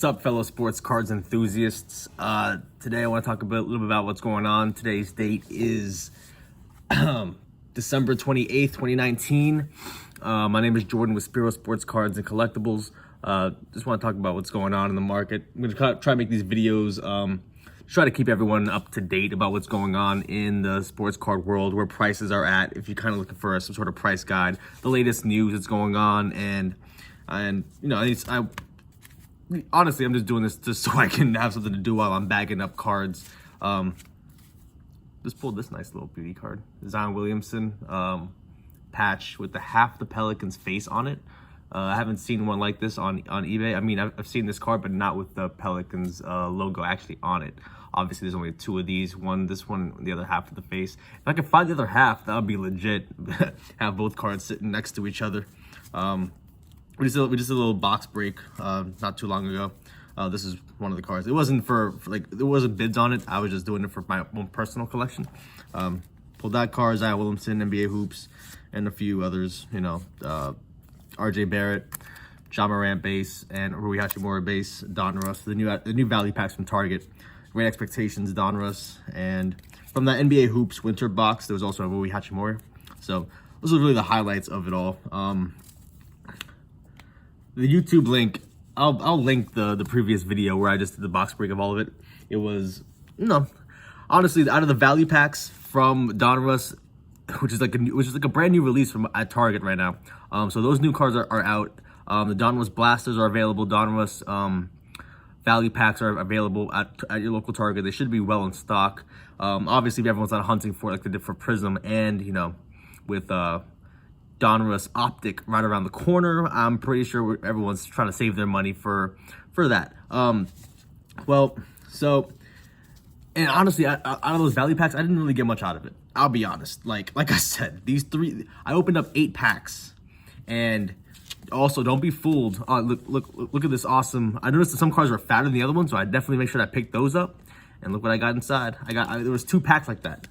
What's up, fellow sports cards enthusiasts? Today I want to talk a little bit about what's going on. Today's date is December 28th, 2019. My name is Jordan with Spiro Sports Cards and Collectibles. Just want to talk about what's going on in the market. I'm going to try to make these videos, try to keep everyone up to date about what's going on in the sports card world, where prices are at. If you're kind of looking for some sort of price guide, the latest news that's going on, and you know, honestly, I'm just doing this just so I can have something to do while I'm bagging up cards. Just pulled this nice little beauty card. Zion Williamson patch with half the Pelicans face on it. I haven't seen one like this on eBay. I mean, I've seen this card, but not with the Pelicans logo actually on it. Obviously, there's only two of these. This one, the other half of the face. If I could find the other half, that would be legit. Have both cards sitting next to each other. We just did a little box break not too long ago. This is one of the cards. It wasn't for like, there wasn't bids on it. I was just doing it for my own personal collection. Pulled that card, Zion Williamson, NBA Hoops, and a few others. You know, RJ Barrett, Ja Morant base, and Rui Hachimura base. Donruss, the new value packs from Target. Great Expectations, Donruss, and from that NBA Hoops winter box, there was also a Rui Hachimura. So those are really the highlights of it all. The YouTube link, I'll link the previous video where I just did the box break of all of it. It was, honestly, out of the value packs from Donruss, which is like a brand new release from at Target right now. So those new cards are out. The Donruss Blasters are available. Donruss value packs are available at your local Target. They should be well in stock. Obviously, if everyone's not hunting for it like they did for Prism, and with Donruss Optic right around the corner, I'm pretty sure everyone's trying to save their money for that. Well, so, and honestly, out of those value packs, I didn't really get much out of it. I'll be honest. Like I said, these three, I opened up 8 packs, and also don't be fooled. Look at this awesome. I noticed that some cards were fatter than the other ones, so I definitely make sure I picked those up. And look what I got inside. There was 2 packs like that.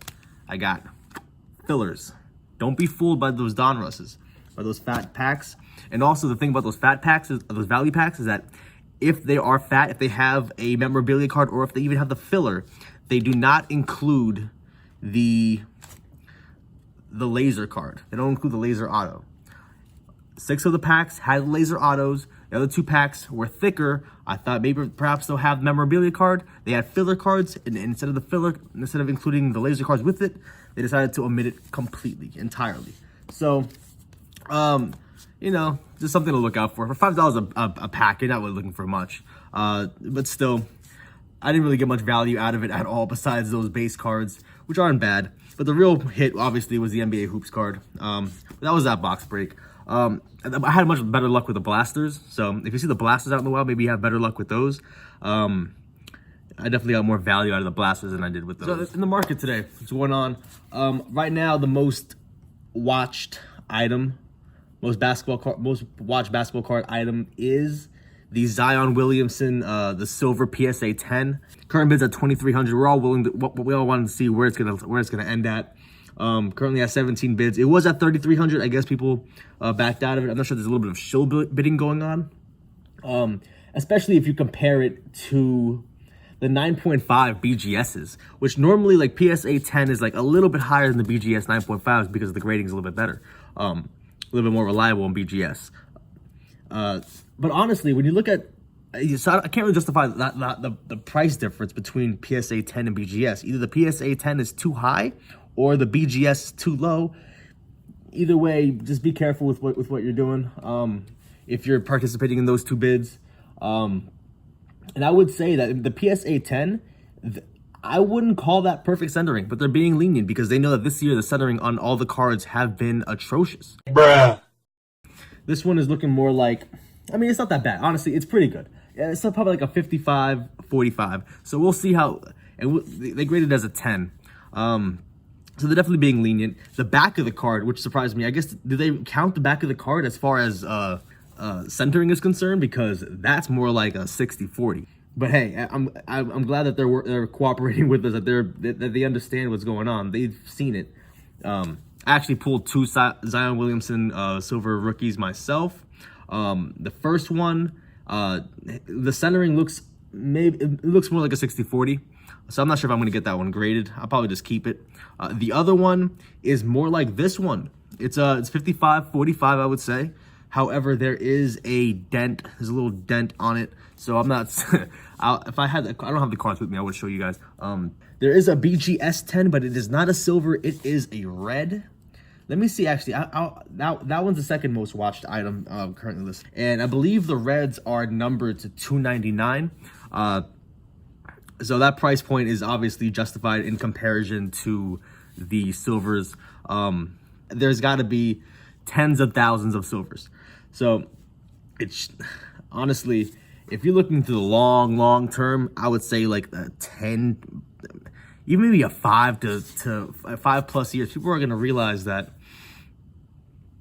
I got fillers. Don't be fooled by those Donrusses, by those fat packs. And also the thing about those fat packs, those value packs, is that if they are fat, if they have a memorabilia card, or if they even have the filler, they do not include the laser card. They don't include the laser auto. 6 of the packs had laser autos. The other 2 packs were thicker. I thought maybe perhaps they'll have memorabilia card. They had filler cards, and instead of including the laser cards with it, they decided to omit it completely, entirely. So, just something to look out for. For $5 a pack, you're not really looking for much. But still, I didn't really get much value out of it at all, besides those base cards, which aren't bad. But the real hit, obviously, was the NBA Hoops card. That was that box break. I had much better luck with the Blasters. So if you see the Blasters out in the wild, maybe you have better luck with those. I definitely got more value out of the Blasters than I did with those. So in the market today, what's going on? Right now, the most watched item, most watched basketball card item is the Zion Williamson, the silver PSA 10. Current bids at $2,300. We're all we all want to see where it's gonna end at. Currently at 17 bids. It was at $3,300. I guess people backed out of it. I'm not sure. There's a little bit of shill bidding going on, especially if you compare it to the 9.5 BGSs, which normally, like, PSA 10 is like a little bit higher than the BGS 9.5s because the grading is a little bit better, a little bit more reliable in BGS. But honestly, when you look at, so I can't really justify the price difference between PSA 10 and BGS. Either the PSA 10 is too high or the BGS is too low. Either way, just be careful with what you're doing if you're participating in those 2 bids. And I would say that the PSA 10, I wouldn't call that perfect centering, but they're being lenient because they know that this year the centering on all the cards have been atrocious. Bruh. This one is looking more like, I mean, it's not that bad. Honestly, it's pretty good. Yeah, it's probably like a 55, 45. So we'll see how, and they graded it as a 10. So they're definitely being lenient. The back of the card, which surprised me, I guess, do they count the back of the card as far as centering is concerned? Because that's more like a 60-40. But hey, I'm glad that they're cooperating with us, that they understand what's going on. They've seen it. I actually pulled 2 Zion Williamson silver rookies myself. The first one, The centering looks, maybe it looks more like a 60-40. So I'm not sure if I'm going to get that one graded. I'll probably just keep it. The other one is more like this one. It's 55-45, I would say. However, there is a dent. There's a little dent on it. So I'm not, if I had, I don't have the cards with me, I would show you guys. There is a BGS10, but it is not a silver. It is a red. Let me see, actually, that one's the second most watched item currently listed. And I believe the reds are numbered to $299. So that price point is obviously justified in comparison to the silvers. There's got to be tens of thousands of silvers. So it's honestly, if you're looking to the long term, I would say like a 10, even maybe a 5 to 5+ years. People are going to realize that,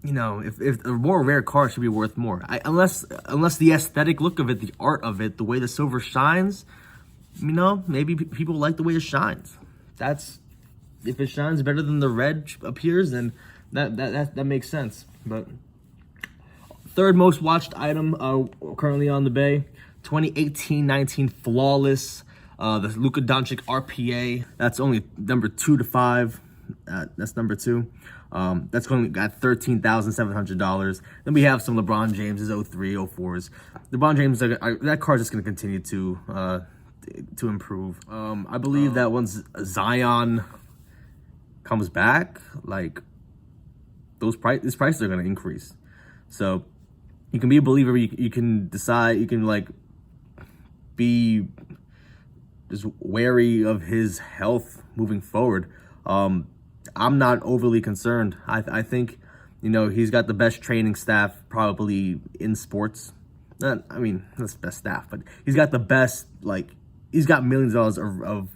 you know, if a more rare card should be worth more. Unless the aesthetic look of it, the art of it, the way the silver shines, you know, maybe people like the way it shines. If it shines better than the red appears, then that makes sense. But third most watched item currently on the bay, 2018-19 Flawless, the Luka Doncic RPA. That's only number 2 to 5. That's number 2. That's going at $13,700. Then we have some LeBron James's 03, 04s. LeBron James, that card's just going to continue to improve. I believe that once Zion comes back, like these prices are going to increase. So you can be a believer. You can decide. You can like be just wary of his health moving forward. I'm not overly concerned. I think, you know, he's got the best training staff probably in sports. Not the best staff, but he's got the best, like, he's got millions of dollars of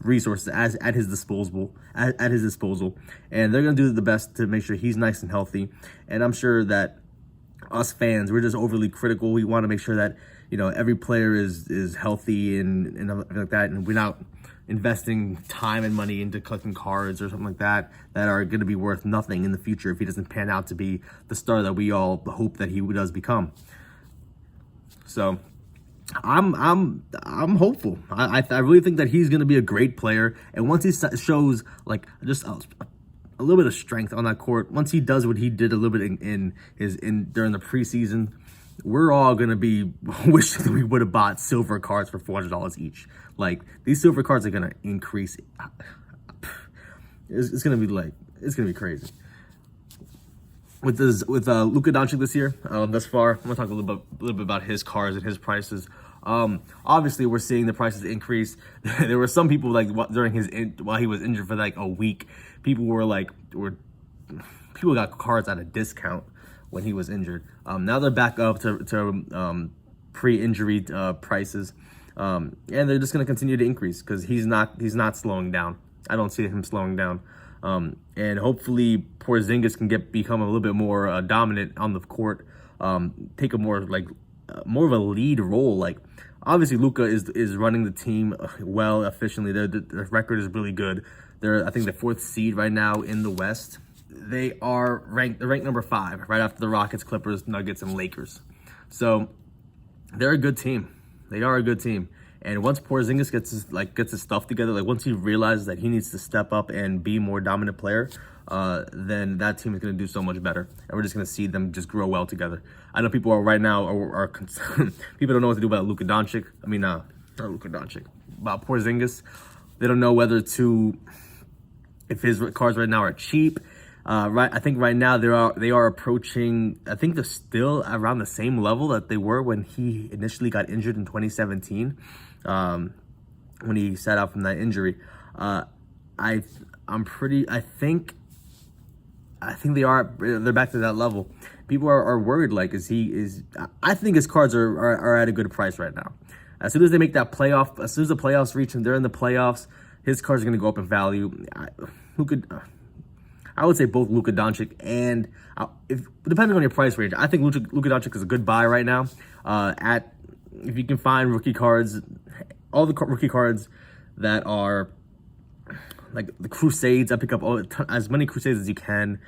resources at his disposal, and they're gonna do the best to make sure he's nice and healthy. And I'm sure that us fans, we're just overly critical. We want to make sure that, you know, every player is healthy and everything like that, and we're not investing time and money into collecting cards or something like that are going to be worth nothing in the future if he doesn't pan out to be the star that we all hope that he does become. So I'm hopeful. I really think that he's going to be a great player, and once he shows like just a little bit of strength on that court, once he does what he did a little bit in during the preseason, we're all going to be wishing that we would have bought silver cards for $400 each. Like, these silver cards are going to increase. It's going to be like, it's going to be crazy. With Luka Doncic this year, thus far, I'm going to talk a little bit about his cards and his prices. Obviously, we're seeing the prices increase. There were some people, like, while he was injured for like a week, people got cards at a discount when he was injured. Now they're back up to pre-injury prices, and they're just going to continue to increase because he's not slowing down. I don't see him slowing down, and hopefully Porzingis can become a little bit more dominant on the court, take a more of a lead role. Like, obviously Luka is running the team well, efficiently. Their record is really good. They're, I think, the 4th seed right now in the West. They're ranked number 5, right after the Rockets, Clippers, Nuggets, and Lakers. So they're a good team. They are a good team. And once Porzingis gets his stuff together, like once he realizes that he needs to step up and be a more dominant player, then that team is going to do so much better. And we're just going to see them just grow well together. I know people are concerned. People don't know what to do about Luka Doncic. Not Luka Doncic. About Porzingis. They don't know whether to, if his cards right now are cheap. I think right now they are approaching, I think they're still around the same level that they were when he initially got injured in 2017, when he sat out from that injury. I think they're back to that level. People are worried, like, I think his cards are at a good price right now. As soon as they make that playoff, as soon as the playoffs reach and they're in the playoffs, his cards are going to go up in value. I would say both Luka Doncic and, depending on your price range, I think Luka Doncic is a good buy right now. If you can find rookie cards, all the rookie cards that are like the Crusades, I pick up as many Crusades as you can.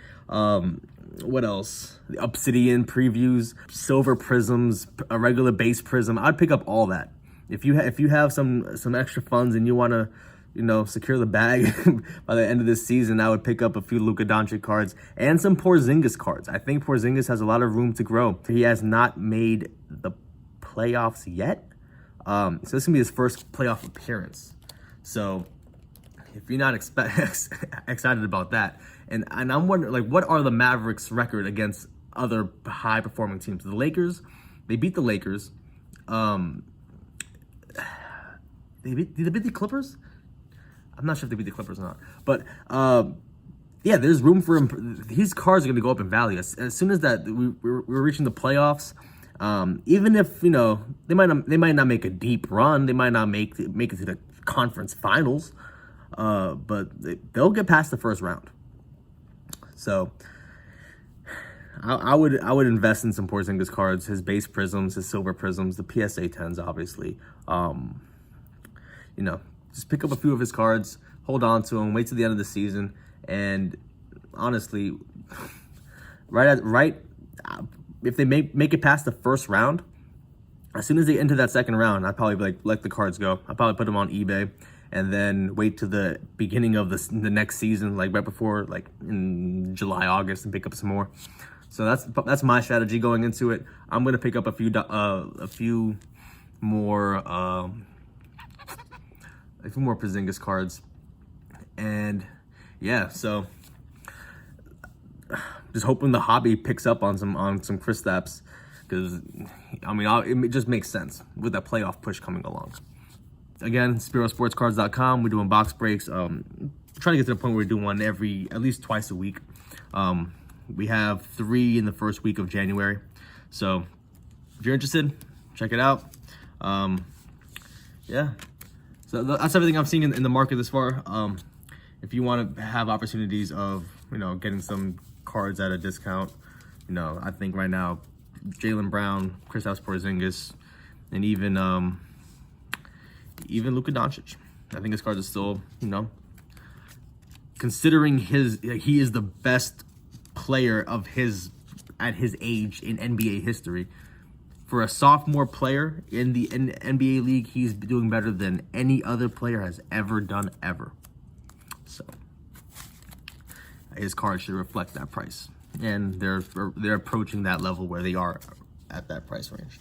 What else? The Obsidian previews, silver prisms, a regular base prism. I'd pick up all that. If you have some extra funds and you want to, secure the bag by the end of this season, I would pick up a few Luka Doncic cards and some Porzingis cards. I think Porzingis has a lot of room to grow. He has not made the playoffs yet, so this is gonna be his first playoff appearance. So if you're not excited about that, and I'm wondering, like, what are the Mavericks' record against other high-performing teams? The Lakers, they beat the Lakers. Did they beat the Clippers? I'm not sure if they beat the Clippers or not. But, yeah, there's room for him. His cards are going to go up in value. As soon as that we're reaching the playoffs, even if, they might not make a deep run. They might not make it to the conference finals. But they'll get past the first round. So I would invest in some Porzingis cards, his base prisms, his silver prisms, the PSA 10s, obviously. Just pick up a few of his cards, hold on to them, wait till the end of the season, and honestly, if they make it past the first round, as soon as they enter that second round, I'd probably let the cards go. I'd probably put them on eBay and then wait to the beginning of the next season, like right before, like in July, August, and pick up some more. So that's my strategy going into it. I'm gonna pick up a few more Porzingis cards, and yeah, so just hoping the hobby picks up on some Kristaps, because it just makes sense with that playoff push coming along. Again, SpiroSportsCards.com. We're doing box breaks. Trying to get to the point where we do one at least twice a week. We have 3 in the first week of January. So if you're interested, check it out. Yeah. So that's everything I'm seeing in the market this far. If you want to have opportunities of, getting some cards at a discount, I think right now, Jaylen Brown, Kristaps Porzingis, and even Luka Doncic. I think his cards are still, considering he is the best player at his age in NBA history. For a sophomore player in the NBA league, he's doing better than any other player has ever done ever. So his cards should reflect that price, and they're approaching that level where they are at that price range.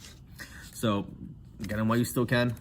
So get them while you still can.